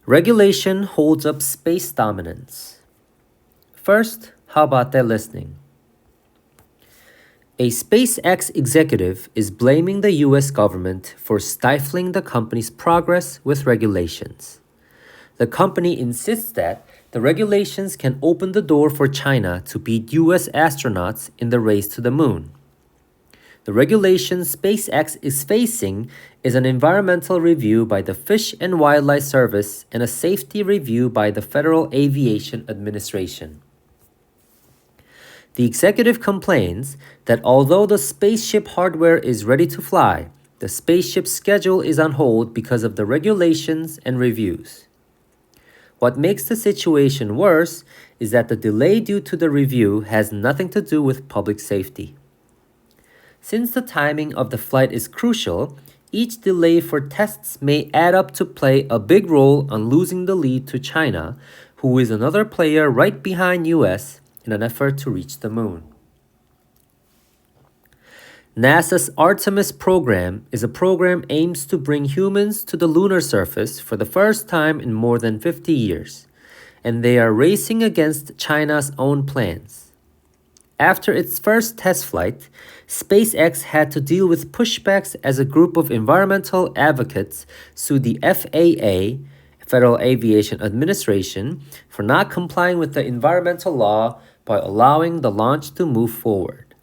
Regulation holds up space dominance. First, how about that listening? A SpaceX executive is blaming the US government for stifling the company's progress with regulations. The company insists that the regulations can open the door for China to beat US astronauts in the race to the moon. The regulation SpaceX is facing is an environmental review by the Fish and Wildlife Service and a safety review by the Federal Aviation Administration. The executive complains that although the spaceship hardware is ready to fly, the spaceship's schedule is on hold because of the regulations and reviews. What makes the situation worse is that the delay due to the review has nothing to do with public safety. Since the timing of the flight is crucial, each delay for tests may add up to play a big role on losing the lead to China, who is another player right behind US in an effort to reach the moon. NASA's Artemis program is a program aims to bring humans to the lunar surface for the first time in more than 50 years, and they are racing against China's own plans. After its first test flight, SpaceX had to deal with pushbacks as a group of environmental advocates sued the FAA, Federal Aviation Administration, for not complying with the environmental law by allowing the launch to move forward.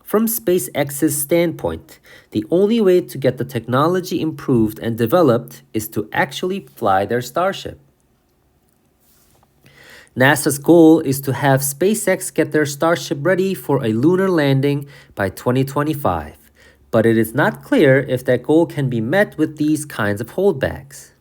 From SpaceX's standpoint, the only way to get the technology improved and developed is to actually fly their Starship. NASA's goal is to have SpaceX get their Starship ready for a lunar landing by 2025, but it is not clear if that goal can be met with these kinds of holdbacks.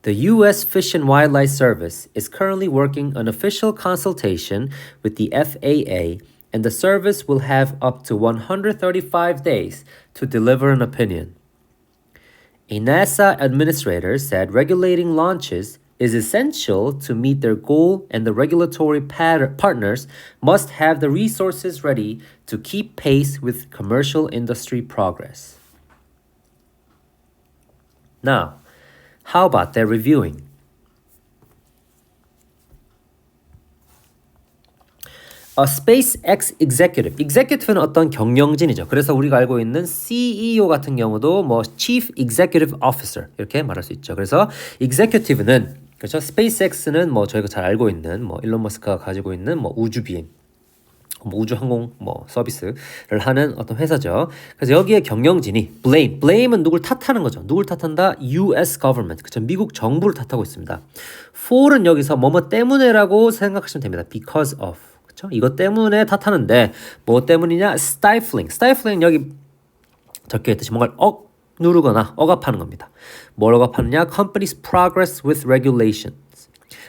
The U.S. Fish and Wildlife Service is currently working on official consultation with the FAA, and the service will have up to 135 days to deliver an opinion. A NASA administrator said regulating launches is essential to meet their goal, and the regulatory partners must have the resources ready to keep pace with commercial industry progress. Now, how about their reviewing? A SpaceX executive는 어떤 경영진이죠. 그래서 우리가 알고 있는 CEO 같은 경우도 뭐 Chief Executive Officer 이렇게 말할 수 있죠. 그래서 executive는 그렇죠. SpaceX는 뭐 저희가 잘 알고 있는 뭐 일론 머스크가 가지고 있는 뭐 우주 비행, 뭐 우주 항공 뭐 서비스를 하는 어떤 회사죠. 그래서 여기에 경영진이 blame은 누굴 탓하는 거죠. 누굴 탓한다? US government, 그렇죠. 미국 정부를 탓하고 있습니다. for은 여기서 뭐뭐 때문에라고 생각하시면 됩니다. because of, 그렇죠. 이것 때문에 탓하는데 뭐 때문이냐? stifling 여기 적혀 있듯이 뭔가를 누르거나 억압하는 겁니다. 뭘 억압하느냐? Company's progress with regulations.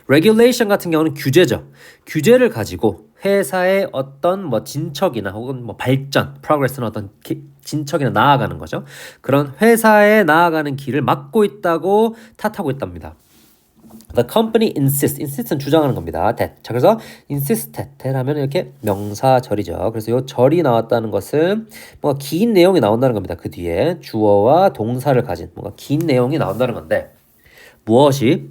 Regulation 같은 경우는 규제죠. 규제를 가지고 회사의 어떤 뭐 진척이나 혹은 뭐 발전, progress는 어떤 진척이나 나아가는 거죠. 그런 회사에 나아가는 길을 막고 있다고 탓하고 있답니다. The company insist는 주장하는 겁니다. 자, 그래서 insisted 하면 이렇게 명사절이죠. 그래서 이 절이 나왔다는 것은 뭔가 긴 내용이 나온다는 겁니다. 그 뒤에 주어와 동사를 가진 뭔가 긴 내용이 나온다는 건데 무엇이?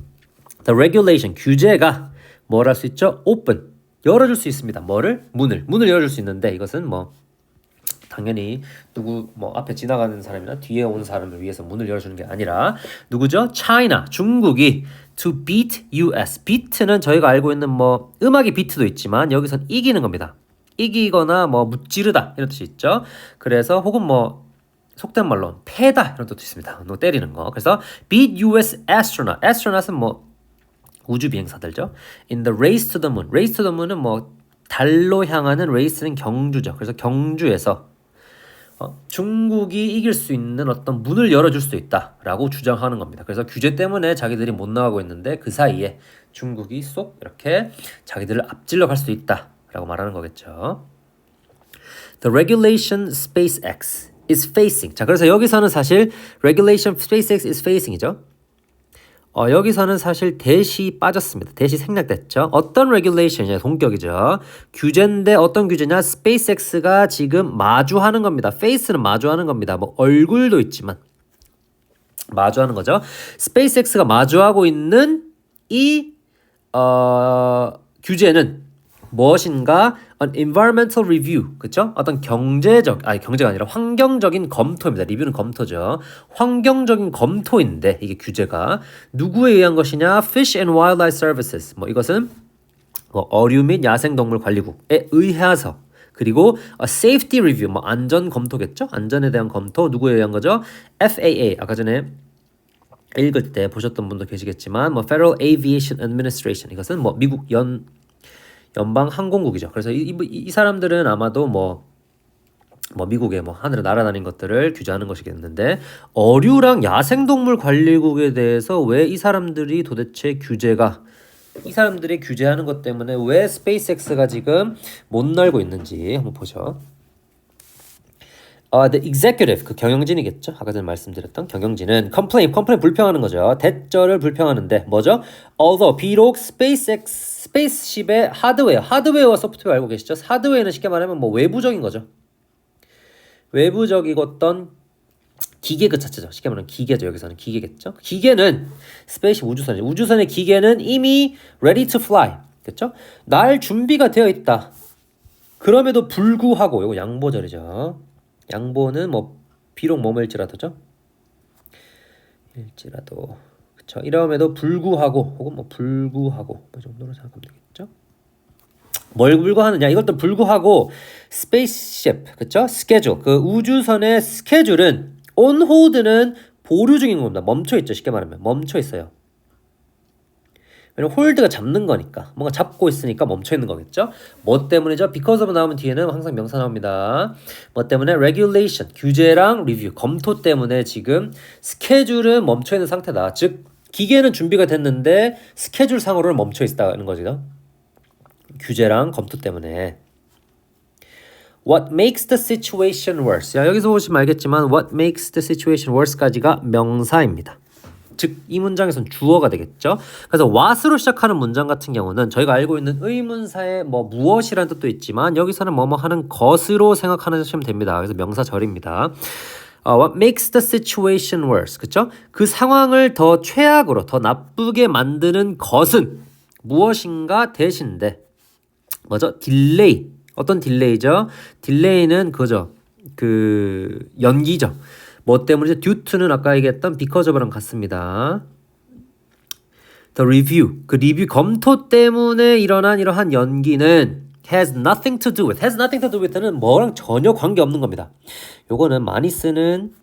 The regulation, 규제가 뭘 할 수 있죠? Open, 열어줄 수 있습니다. 뭐를? 문을 열어줄 수 있는데 이것은 뭐 당연히 누구 뭐 앞에 지나가는 사람이나 뒤에 온 사람을 위해서 문을 열어주는 게 아니라 누구죠? China, 중국이 to beat US. beat는 저희가 알고 있는 뭐 음악의 비트도 있지만 여기선 이기는 겁니다. 이기거나 뭐 무찌르다 이런 뜻이 있죠. 그래서 혹은 뭐 속된 말로 패다 이런 뜻도 있습니다. 너 때리는 거. 그래서 beat US astronaut. astronaut은 뭐 우주 비행사들죠. In the race to the moon. race to the moon은 뭐 달로 향하는 race는 경주죠. 그래서 경주에서 중국이 이길 수 있는 어떤 문을 열어줄 수 있다라고 주장하는 겁니다. 그래서 규제 때문에 자기들이 못 나가고 있는데 그 사이에 중국이 쏙 이렇게 자기들을 앞질러 갈 수 있다라고 말하는 거겠죠. The regulation SpaceX is facing. 자, 그래서 여기서는 사실 regulation SpaceX is facing이죠. 여기서는 사실 대시 빠졌습니다. 대시 생략됐죠. 어떤 regulation이냐 동격이죠. 규제인데 어떤 규제냐? SpaceX가 지금 마주하는 겁니다. face는 마주하는 겁니다. 뭐 얼굴도 있지만 마주하는 거죠. 스페이스X가 마주하고 있는 이 규제는 무엇인가? An environmental review, 그렇죠? 어떤 경제가 아니라 환경적인 검토입니다. 리뷰는 검토죠. 환경적인 검토인데 이게 규제가 누구에 의한 것이냐? Fish and Wildlife Services. 뭐 이것은 어류 및 야생동물 관리국에 의해서 그리고 safety review, 뭐 안전 검토겠죠? 안전에 대한 검토 누구에 의한 거죠? FAA 아까 전에 읽을 때 보셨던 분도 계시겠지만 뭐 Federal Aviation Administration 이것은 뭐 미국 연방 항공국이죠. 그래서 이 사람들은 아마도 뭐 미국의 뭐 하늘을 날아다니는 것들을 규제하는 것이겠는데 어류랑 야생동물 관리국에 대해서 왜 이 사람들이 도대체 이 사람들이 규제하는 것 때문에 왜 스페이스X가 지금 못 날고 있는지 한번 보죠. The executive, 그 경영진이겠죠. 아까 전에 말씀드렸던 경영진은 complain 불평하는 거죠. 대절을 불평하는데 뭐죠? Although 비록 스페이스십의 하드웨어와 소프트웨어 알고 계시죠? 하드웨어는 쉽게 말하면 뭐 외부적인 거죠. 외부적이고 어떤 기계 그 자체죠. 쉽게 말하면 기계죠. 여기서는 기계겠죠. 기계는 스페이스십 우주선의 기계는 이미 ready to fly, 그렇죠? 날 준비가 되어 있다. 그럼에도 불구하고 이거 양보절이죠. 양보는 뭐 비록 뭐일지라도죠. 그쵸. 이러함에도 불구하고 혹은 뭐 불구하고 뭐 정도로 생각하면 되겠죠. 뭘 불구하느냐? 이것도 불구하고 스페이스십, 그쵸? 스케줄, 그 우주선의 스케줄은 on hold는 보류 중인 겁니다. 멈춰 있죠. 쉽게 말하면 멈춰 있어요. 왜냐면 홀드가 잡는 거니까 뭔가 잡고 있으니까 멈춰 있는 거겠죠. 뭐 때문이죠? because of 나오면 뒤에는 항상 명사 나옵니다. 뭐 때문에 regulation 규제랑 리뷰 검토 때문에 지금 스케줄은 멈춰 있는 상태다. 즉 기계는 준비가 됐는데 스케줄 상으로는 멈춰 있다는 거죠. 규제랑 검토 때문에. What makes the situation worse? 야, 여기서 보시면 알겠지만 what makes the situation worse까지가 명사입니다. 즉 이 문장에선 주어가 되겠죠. 그래서 what으로 시작하는 문장 같은 경우는 저희가 알고 있는 의문사의 뭐 무엇이라는 뜻도 있지만 여기서는 뭐뭐 하는 것으로 생각하시면 됩니다. 그래서 명사절입니다. What makes the situation worse? 그렇죠? 그 상황을 더 최악으로 더 나쁘게 만드는 것은 무엇인가 대신데 뭐죠? 딜레이. 어떤 딜레이죠? 딜레이는 그거죠. 그 연기죠. 뭐 때문이죠? due to는 아까 얘기했던 because of랑 같습니다. The review, 그 리뷰 검토 때문에 일어난 이러한 연기는 has nothing to do with. has nothing to do with는 뭐랑 전혀 관계없는 겁니다. 요거는 많이 쓰는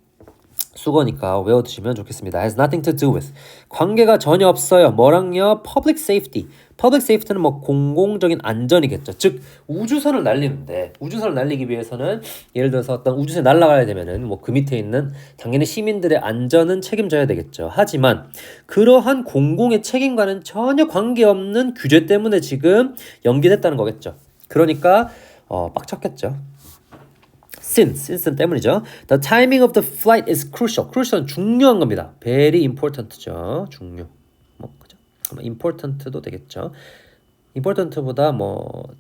수거니까 외워두시면 좋겠습니다. has nothing to do with. 관계가 전혀 없어요. 뭐랑요? public safety. public safety는 뭐 공공적인 안전이겠죠. 즉 우주선을 날리는데 우주선을 날리기 위해서는 예를 들어서 어떤 우주선에 날아가야 되면은 뭐 그 밑에 있는 당연히 시민들의 안전은 책임져야 되겠죠. 하지만 그러한 공공의 책임과는 전혀 관계없는 규제 때문에 지금 연기됐다는 거겠죠. 그러니까 빡쳤겠죠. since 때문이죠. The timing of the flight is crucial. crucial은 중요한 겁니다. very important죠. 중요. 뭐 그죠? important도 되겠죠. important보다 뭐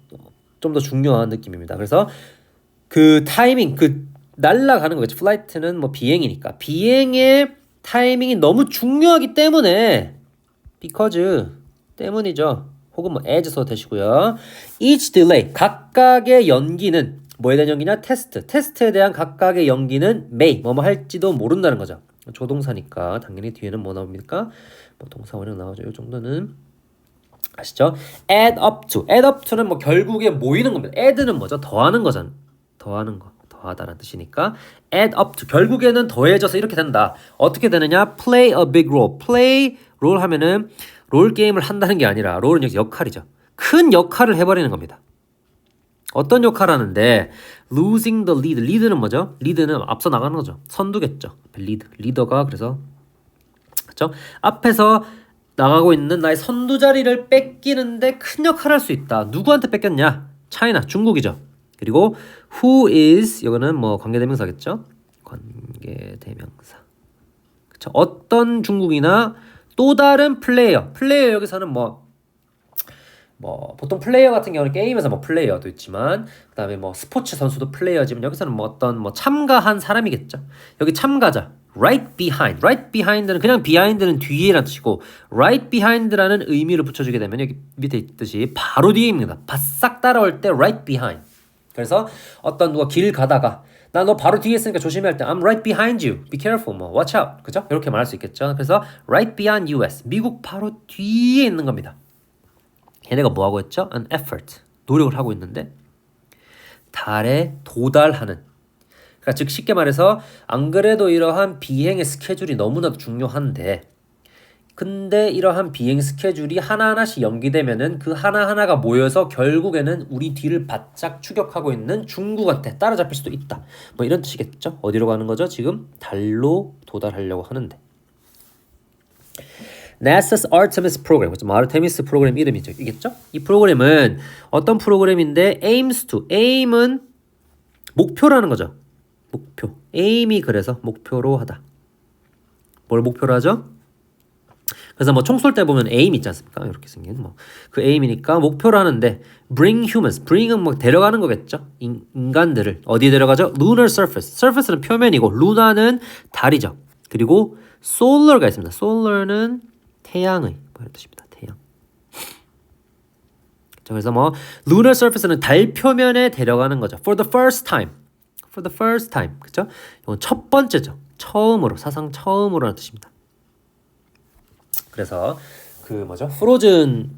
좀 더 중요한 느낌입니다. 그래서 그 타이밍, 그 날아가는 거겠죠. flight는 뭐 비행이니까 비행의 타이밍이 너무 중요하기 때문에 because 때문이죠. 혹은 뭐 as 써도 되시고요. each delay 각각의 연기는 뭐에 대한 연기냐? 테스트에 대한 각각의 연기는 may 뭐뭐 할지도 모른다는 거죠. 조동사니까 당연히 뒤에는 뭐 나옵니까? 뭐 동사 원형 나오죠. 이 정도는 아시죠? add up to는 뭐 결국에 모이는 겁니다. add는 뭐죠? 더하는 거잖아. 더하다라는 뜻이니까 add up to 결국에는 더해져서 이렇게 된다. 어떻게 되느냐? play a big role. play role 하면은 롤 게임을 한다는 게 아니라 롤은 여기 역할이죠. 큰 역할을 해버리는 겁니다. 어떤 역할을 하는데 losing the lead. lead는 뭐죠? lead는 앞서 나가는 거죠. 선두겠죠. 리더가 그래서 그렇죠? 앞에서 나가고 있는 나의 선두 자리를 뺏기는데 큰 역할을 할 수 있다. 누구한테 뺏겼냐? 차이나 중국이죠. 그리고 who is 이거는 뭐 관계대명사겠죠. 관계대명사. 그렇죠? 어떤 중국이나 또 다른 플레이어 여기서는 뭐 보통 플레이어 같은 경우는 게임에서 뭐 플레이어도 있지만 그다음에 뭐 스포츠 선수도 플레이어지만 여기서는 뭐 어떤 뭐 참가한 사람이겠죠. 여기 참가자 right behind. right behind는 그냥 behind는 뒤에라는 뜻이고 right behind라는 의미를 붙여주게 되면 여기 밑에 있듯이 바로 뒤에입니다. 바싹 따라올 때 right behind. 그래서 어떤 누가 길 가다가 나 너 바로 뒤에 있으니까 조심해야 할 때 I'm right behind you. Be careful. 뭐 watch out. 그죠? 이렇게 말할 수 있겠죠. 그래서 right behind US. 미국 바로 뒤에 있는 겁니다. 얘네가 뭐 하고 있죠? An effort. 노력을 하고 있는데 달에 도달하는. 그러니까 즉 쉽게 말해서 안 그래도 이러한 비행의 스케줄이 너무나도 중요한데 근데 이러한 비행 스케줄이 하나하나씩 연기되면은 그 하나하나가 모여서 결국에는 우리 뒤를 바짝 추격하고 있는 중국한테 따라잡힐 수도 있다. 뭐 이런 뜻이겠죠? 어디로 가는 거죠? 지금 달로 도달하려고 하는데. NASA's Artemis 프로그램, 아르테미스 프로그램 이름이죠. 이겠죠? 이 프로그램은 어떤 프로그램인데 aims to, aim은 목표라는 거죠. 목표. aim이 그래서 목표로 하다. 뭘 목표로 하죠? 그래서 뭐 총 쏠 때 보면 aim 있지 않습니까? 이렇게 생긴 뭐 그 aim이니까 목표로 하는데 bring humans, bring은 뭐 데려가는 거겠죠? 인간들을 어디에 데려가죠? lunar surface, surface는 표면이고 luna는 달이죠. 그리고 solar가 있습니다. solar는 태양의 뭐 이런 뜻입니다. 태양. 그래서 뭐 lunar surface는 달 표면에 데려가는 거죠. For the first time, for the first time, 그렇죠? 이건 첫 번째죠. 처음으로 사상 처음으로라는 뜻입니다. 그래서 그 뭐죠? 프로즌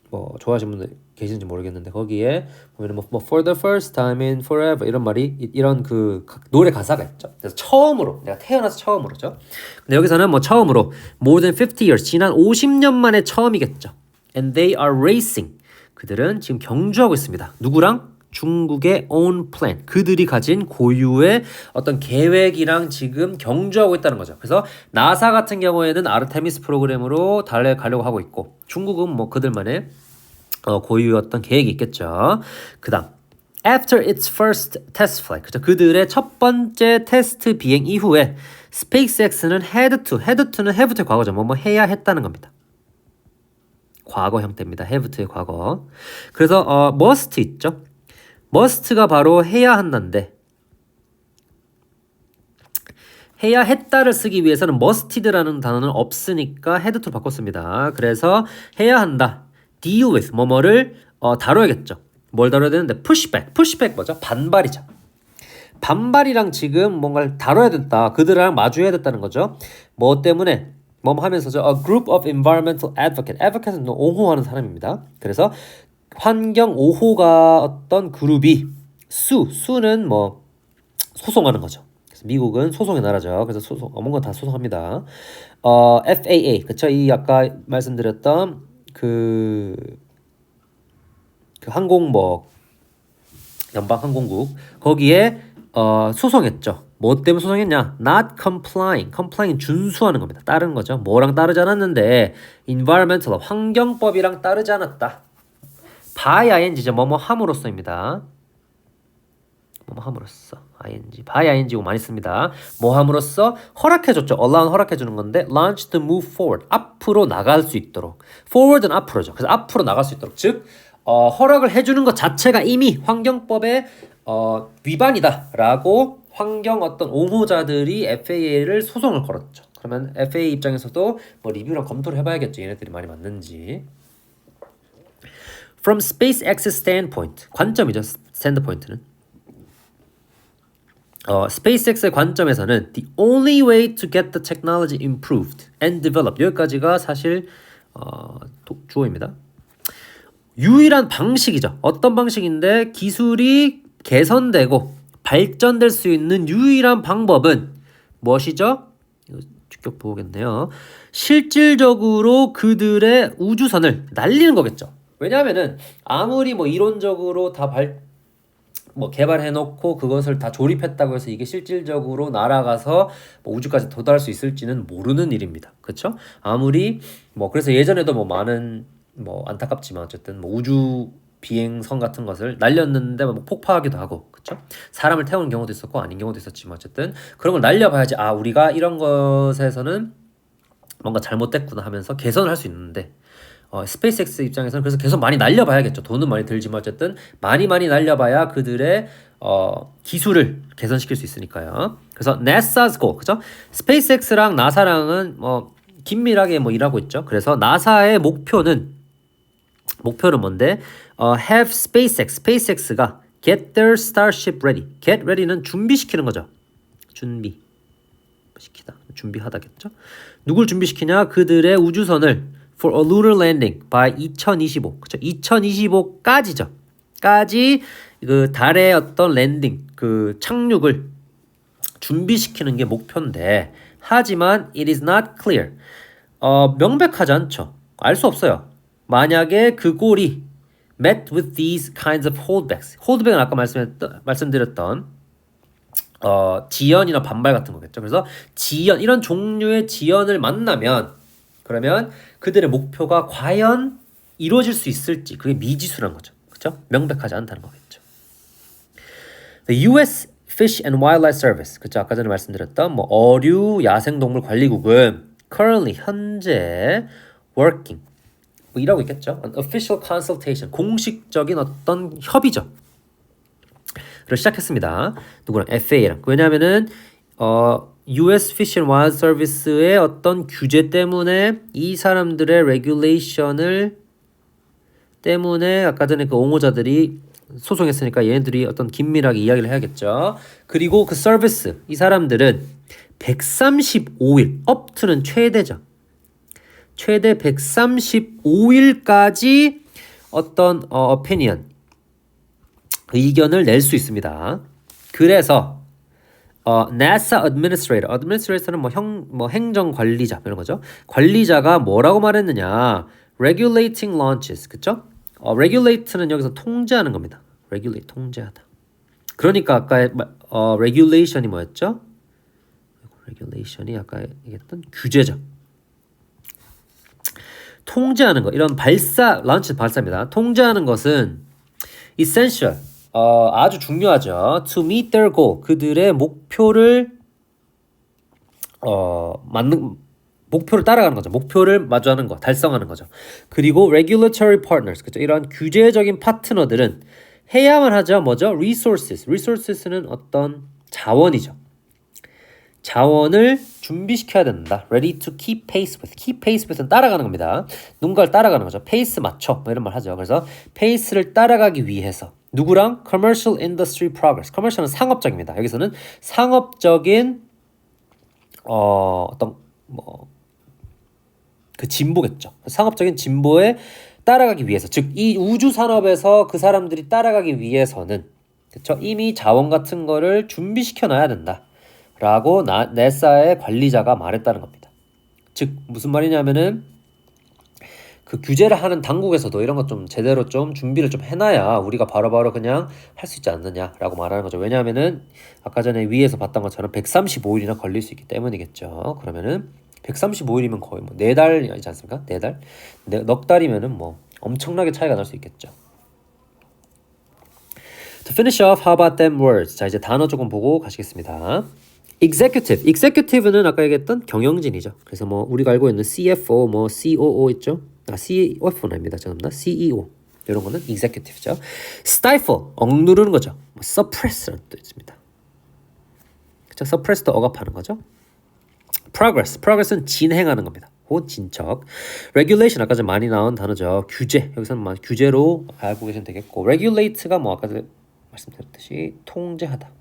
뭐 좋아하시는 분들 계신지 모르겠는데 거기에 보면 뭐 for the first time in forever 이런 말이 이런 그 노래 가사가 있죠. 그래서 처음으로 내가 태어나서 처음으로죠. 근데 여기서는 뭐 처음으로 more than 50 years 지난 50년 만에 처음이겠죠. And they are racing 그들은 지금 경주하고 있습니다. 누구랑? 중국의 own plan, 그들이 가진 고유의 어떤 계획이랑 지금 경주하고 있다는 거죠. 그래서 나사 같은 경우에는 아르테미스 프로그램으로 달에 가려고 하고 있고 중국은 뭐 그들만의 고유의 어떤 계획이 있겠죠. 그 다음 After its first test flight, 그죠? 그들의 첫 번째 테스트 비행 이후에 SpaceX는 had to는 have to의 과거죠. 뭐 해야 했다는 겁니다. 과거 형태입니다. have to의 과거. 그래서 must 있죠. must가 바로 해야 한다인데 해야 했다를 쓰기 위해서는 musted라는 단어는 없으니까 had to로 바꿨습니다. 그래서 해야 한다. deal with 뭐뭐를 다뤄야겠죠. 뭘 다뤄야 되는데 pushback 뭐죠? 반발이죠. 반발이랑 지금 뭔가를 다뤄야 된다. 그들이랑 마주해야 됐다는 거죠. 뭐 때문에? 뭐 하면서죠. A group of environmental advocate는 옹호하는 사람입니다. 그래서 환경 5호가 어떤 그룹이 수는 뭐 소송하는 거죠. 그래서 미국은 소송의 나라죠. 그래서 소송 뭔가 다 소송합니다. FAA 그쵸? 이 아까 말씀드렸던 그 항공 뭐 연방 항공국 거기에 소송했죠. 뭐 때문에 소송했냐? Not complying 준수하는 겁니다. 따른 거죠. 뭐랑 따르지 않았는데 environmental 환경법이랑 따르지 않았다. by ing죠. 뭐뭐 함으로써입니다. 뭐뭐 함으로써 by ing고 많이 씁니다. 뭐 함으로써 허락해줬죠. allow 허락해주는 건데 launch to move forward 앞으로 나갈 수 있도록 forward는 앞으로죠. 그래서 앞으로 나갈 수 있도록 즉 허락을 해주는 것 자체가 이미 환경법의 위반이다라고 환경 어떤 옹호자들이 FAA를 소송을 걸었죠. 그러면 FAA 입장에서도 뭐 리뷰랑 검토를 해봐야겠죠. 얘네들이 말이 맞는지. From SpaceX's standpoint, 관점이죠. 스탠드포인트는. SpaceX의 관점에서는 the only way to get the technology improved and developed 여기까지가 사실 주어입니다. 유일한 방식이죠. 어떤 방식인데 기술이 개선되고 발전될 수 있는 유일한 방법은 무엇이죠? 이거 직접 보겠네요. 실질적으로 그들의 우주선을 날리는 거겠죠. 왜냐하면은 아무리 뭐 이론적으로 다 개발해놓고 그것을 다 조립했다고 해서 이게 실질적으로 날아가서 뭐 우주까지 도달할 수 있을지는 모르는 일입니다. 그렇죠? 아무리 뭐 그래서 예전에도 뭐 많은 뭐 안타깝지만 어쨌든 뭐 우주 비행선 같은 것을 날렸는데 뭐 폭파하기도 하고 그렇죠? 사람을 태우는 경우도 있었고 아닌 경우도 있었지만 어쨌든 그런 걸 날려봐야지 우리가 이런 것에서는 뭔가 잘못됐구나 하면서 개선을 할 수 있는데 스페이스X 입장에서는 그래서 계속 많이 날려봐야겠죠. 돈은 많이 들지만 어쨌든 많이 날려봐야 그들의 기술을 개선시킬 수 있으니까요. 그래서 NASA's goal, 그죠? 스페이스X랑 나사랑은 긴밀하게 일하고 있죠. 그래서 나사의 목표는 뭔데? Have SpaceX가 get their Starship ready. Get ready는 준비시키는 거죠. 준비하다겠죠. 누굴 준비시키냐? 그들의 우주선을 for a lunar landing by 2025. 그렇죠? 2025까지죠. 까지 그 달의 어떤 랜딩, 그 착륙을 준비시키는 게 목표인데, 하지만 it is not clear. 명백하지 않죠. 알 수 없어요. 만약에 그 골이 met with these kinds of holdbacks. holdback은 아까 말씀드렸던 지연이나 반발 같은 거겠죠. 그래서 지연, 이런 종류의 지연을 만나면 그러면 그들의 목표가 과연 이루어질 수 있을지, 그게 미지수라는 거죠. 그렇죠? 명백하지 않다는 거겠죠. The U.S. Fish and Wildlife Service, 그렇죠? 아까 전에 말씀드렸던 어류 야생동물 관리국은 currently 현재 working 일하고 있겠죠. An official consultation, 공식적인 어떤 협의죠. 를 시작했습니다. 누구랑? FAA랑. 왜냐하면은 U.S. Fish and Wildlife Service의 어떤 규제 때문에 이 사람들의 regulation을 때문에 아까 전에 그 옹호자들이 소송했으니까 얘네들이 어떤 긴밀하게 이야기를 해야겠죠. 그리고 그 서비스, 이 사람들은 135일, 업투는 최대죠. 최대 135일까지 어떤 opinion, 의견을 낼 수 있습니다. 그래서 NASA administrator는 행정 관리자 이런 거죠. 관리자가 뭐라고 말했느냐? regulating launches, 그쵸? regulate는 여기서 통제하는 겁니다. regulate, 통제하다. 그러니까 아까 regulation이 뭐였죠? regulation이 아까 얘기했던 규제죠. 통제하는 거, 이런 launch 발사입니다. 통제하는 것은 essential, 아주 중요하죠. To meet their goal, 그들의 목표를 따라가는 거죠. 목표를 마주하는 거, 달성하는 거죠. 그리고 regulatory partners, 그렇죠? 이런 규제적인 파트너들은 해야만 하죠. 뭐죠? resources는 어떤 자원이죠. 자원을 준비시켜야 된다. Ready to keep pace with. keep pace with는 따라가는 겁니다. 누군가를 따라가는 거죠. 페이스 맞춰 이런 말 하죠. 그래서 페이스를 따라가기 위해서 누구랑? Commercial industry progress. commercial은 상업적입니다. 여기서는 상업적인 어떤 그 진보겠죠. 상업적인 진보에 따라가기 위해서, 즉 이 우주 산업에서 그 사람들이 따라가기 위해서는, 그렇죠? 이미 자원 같은 거를 준비시켜 놔야 된다. 라고 NASA의 관리자가 말했다는 겁니다. 즉 무슨 말이냐면은 그 규제를 하는 당국에서도 이런 것 좀 제대로 좀 준비를 좀 해놔야 우리가 바로바로 그냥 할 수 있지 않느냐라고 말하는 거죠. 왜냐하면은 아까 전에 위에서 봤던 것처럼 135일이나 걸릴 수 있기 때문이겠죠. 그러면은 135일이면 거의 4달이지 않습니까? 4달? 넉 달이면은 엄청나게 차이가 날 수 있겠죠. To finish off, how about them words? 자, 이제 단어 조금 보고 가시겠습니다. executive는 아까 얘기했던 경영진이죠. 그래서 우리가 알고 있는 CFO, COO 있죠. CFO는 아닙니다. 죄송합니다. CEO 이런 거는 executive죠. stifle, 억누르는 거죠. suppress라는 뜻도 있습니다. 그렇죠? suppress도 억압하는 거죠. progress는 진행하는 겁니다. 혹은 진척. regulation, 아까 좀 많이 나온 단어죠. 규제, 여기서는 규제로 알고 계시면 되겠고, regulate가 아까 말씀드렸듯이 통제하다.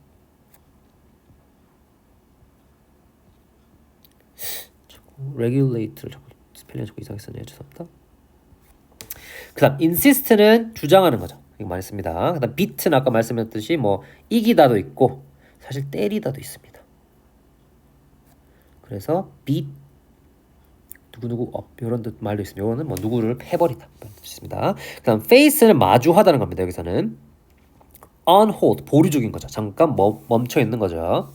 regulate를 스펠링이 자꾸 이상하게 쓰네요. 죄송합니다. 그 다음 insist는 주장하는 거죠. 이거 많이 씁니다. 그 다음 beat는 아까 말씀드렸듯이 이기다도 있고 사실 때리다도 있습니다. 그래서 beat, 누구누구 이런 말도 있습니다. 이거는 누구를 패버리다 있습니다. 그 다음 face는 마주하다는 겁니다. 여기서는 on hold, 보류 중인 거죠. 잠깐 멈춰 있는 거죠.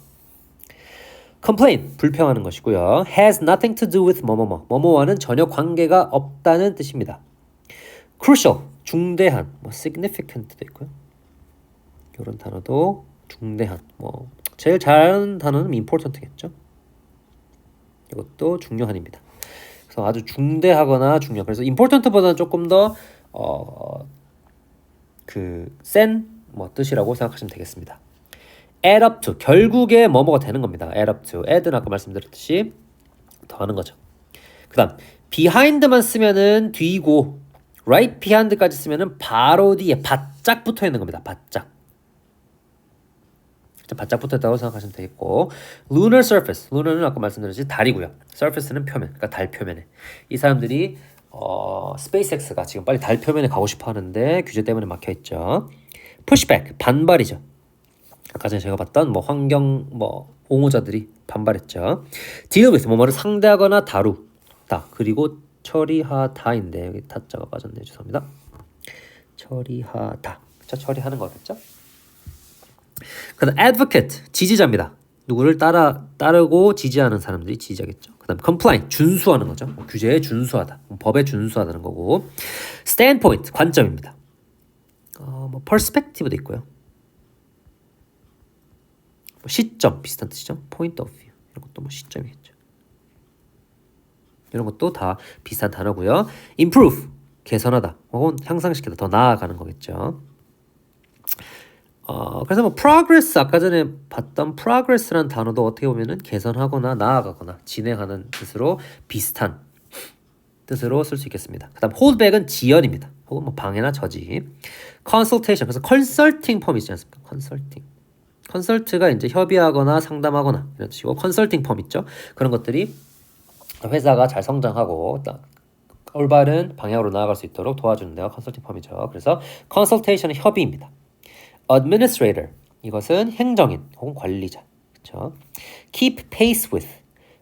complain, 불평하는 것이고요. has nothing to do with 뭐뭐와는 전혀 관계가 없다는 뜻입니다. crucial, 중대한, significant도 있고요. 이런 단어도 중대한, 제일 잘하는 단어는 important겠죠. 이것도 중요한입니다. 그래서 아주 중대하거나 중요한. 그래서 important보다는 조금 더 센 뭐 뜻이라고 생각하시면 되겠습니다. add up to 결국에 뭐뭐가 되는 겁니다. add up to add는 아까 말씀드렸듯이 더하는 거죠. 그다음 behind만 쓰면은 뒤고 right behind까지 쓰면은 바로 뒤에 바짝 붙어 있는 겁니다. 바짝 붙어 있다고 생각하시면 되겠고 lunar surface lunar는 아까 말씀드렸듯이 달이고요. surface는 표면, 그러니까 달 표면에 이 사람들이 스페이스X가 지금 빨리 달 표면에 가고 싶어 하는데 규제 때문에 막혀 있죠. pushback 반발이죠. 아까 전에 제가 봤던 뭐 환경 뭐 옹호자들이 반발했죠. deal with 뭐뭐를 상대하거나 다루다 그리고 처리하다인데 여기 다자가 빠졌네요. 죄송합니다. 처리하다. 그쵸? 처리하는 거겠죠? 그다음 advocate 지지자입니다. 누구를 따르고 지지하는 사람들이 지지자겠죠. 그다음 comply 준수하는 거죠. 뭐 규제에 준수하다, 뭐 법에 준수하다는 거고 standpoint 관점입니다. 뭐 perspective도 있고요. 뭐 시점 비슷한 뜻이죠. point of view 이런 것도 뭐 시점이겠죠. 이런 것도 다 비슷한 단어고요. improve 개선하다 혹은 향상시키다 더 나아가는 거겠죠. 그래서 뭐 progress 아까 전에 봤던 progress라는 단어도 어떻게 보면은 개선하거나 나아가거나 진행하는 뜻으로 비슷한 뜻으로 쓸 수 있겠습니다. 그다음 holdback은 지연입니다. 혹은 뭐 방해나 저지. consultation 그래서 컨설팅 펌 있지 않습니까? 컨설트가 이제 협의하거나 상담하거나 이런 뜻이고 컨설팅 펌 있죠. 그런 것들이 회사가 잘 성장하고 올바른 방향으로 나아갈 수 있도록 도와주는 데가 컨설팅 펌이죠. 그래서 컨설테이션은 협의입니다. administrator 이것은 행정인 혹은 관리자. 그렇죠? keep pace with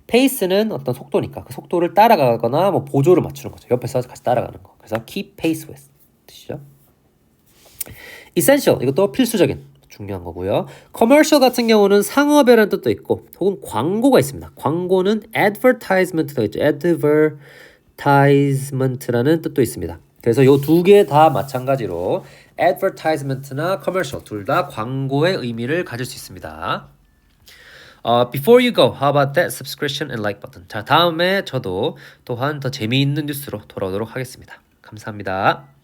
pace는 어떤 속도니까 그 속도를 따라가거나 뭐 보조를 맞추는 거죠. 옆에서 같이 따라가는 거. 그래서 keep pace with 뜻이죠. essential 이것도 필수적인 중요한 거고요. commercial 같은 경우는 상업이라는 뜻도 있고 혹은 광고가 있습니다. 광고는 advertisement도 있죠. advertisement라는 뜻도 있습니다. 그래서 이 두 개 다 마찬가지로 advertisement나 commercial 둘 다 광고의 의미를 가질 수 있습니다. Before you go, how about that subscription and like button? 자, 다음에 저도 또한 더 재미있는 뉴스로 돌아오도록 하겠습니다. 감사합니다.